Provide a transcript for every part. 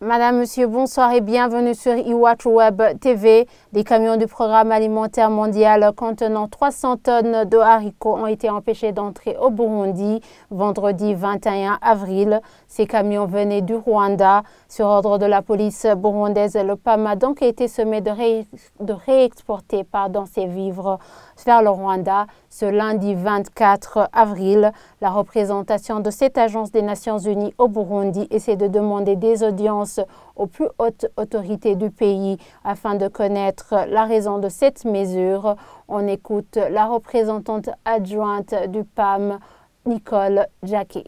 Madame, Monsieur, bonsoir et bienvenue sur iWatch Web TV. Des camions du Programme alimentaire mondial contenant 300 tonnes de haricots ont été empêchés d'entrer au Burundi vendredi 21 avril. Ces camions venaient du Rwanda. Sur ordre de la police burundaise, le PAM a donc été sommé de réexporter ces vivres vers le Rwanda. Ce lundi 24 avril, la représentation de cette agence des Nations Unies au Burundi essaie de demander des audiences aux plus hautes autorités du pays afin de connaître la raison de cette mesure. On écoute la représentante adjointe du PAM, Nicole Jacquet.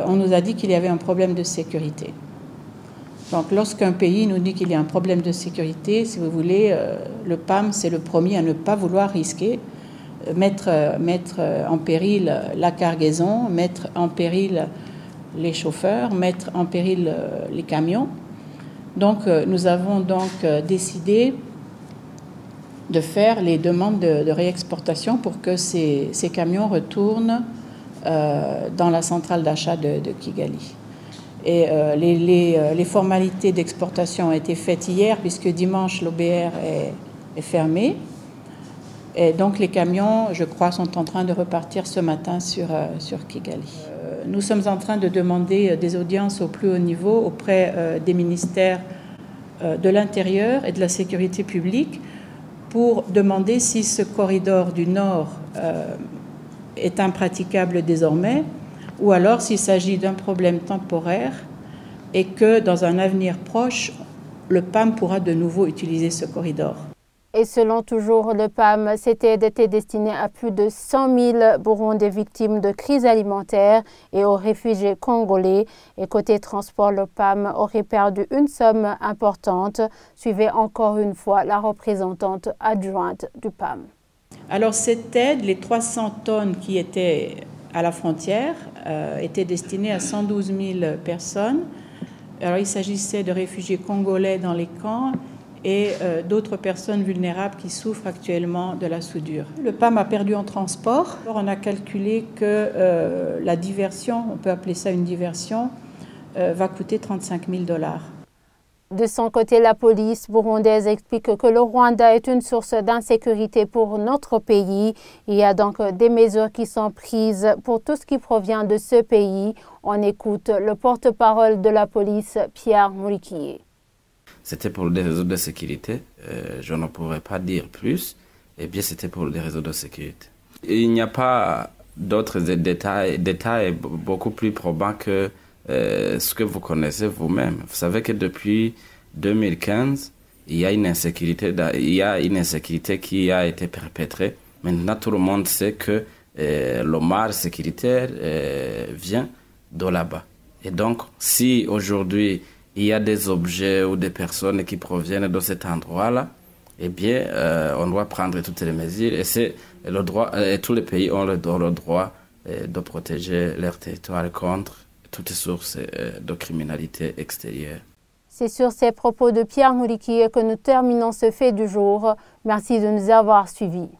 On nous a dit qu'il y avait un problème de sécurité. Donc lorsqu'un pays nous dit qu'il y a un problème de sécurité, si vous voulez, le PAM, c'est le premier à ne pas vouloir risquer, mettre en péril la cargaison, mettre en péril les chauffeurs, mettre en péril les camions. Donc nous avons donc décidé de faire les demandes de réexportation pour que ces camions retournent dans la centrale d'achat de Kigali. Et les formalités d'exportation ont été faites hier puisque dimanche l'OBR est fermé. Et donc les camions, je crois, sont en train de repartir ce matin sur Kigali. Nous sommes en train de demander des audiences au plus haut niveau auprès des ministères de l'Intérieur et de la Sécurité publique pour demander si ce corridor du Nord est impraticable désormais ou alors s'il s'agit d'un problème temporaire et que dans un avenir proche, le PAM pourra de nouveau utiliser ce corridor. Et selon toujours le PAM, cette aide était destinée à plus de 100 000 Burundais victimes de crise alimentaire et aux réfugiés congolais. Et côté transport, le PAM aurait perdu une somme importante. Suivez encore une fois la représentante adjointe du PAM. Alors cette aide, les 300 tonnes qui étaient à la frontière, étaient destinées à 112 000 personnes. Alors il s'agissait de réfugiés congolais dans les camps et d'autres personnes vulnérables qui souffrent actuellement de la soudure. Le PAM a perdu en transport. Alors on a calculé que la diversion, on peut appeler ça une diversion, va coûter 35 000 $. De son côté, la police burundaise explique que le Rwanda est une source d'insécurité pour notre pays. Il y a donc des mesures qui sont prises pour tout ce qui provient de ce pays. On écoute le porte-parole de la police, Pierre Murikiye. C'était pour des raisons de sécurité, je ne pourrais pas dire plus, et bien c'était pour des raisons de sécurité. Il n'y a pas d'autres détails beaucoup plus probants que ce que vous connaissez vous-même. Vous savez que depuis 2015, il y a une insécurité qui a été perpétrée. Maintenant, tout le monde sait que le mal sécuritaire vient de là-bas. Et donc, si aujourd'hui, il y a des objets ou des personnes qui proviennent de cet endroit-là, eh bien, on doit prendre toutes les mesures. Et c'est le droit, et tous les pays ont le droit de protéger leur territoire contre toutes sources de criminalité extérieure. C'est sur ces propos de Pierre Murikiye que nous terminons ce fait du jour. Merci de nous avoir suivis.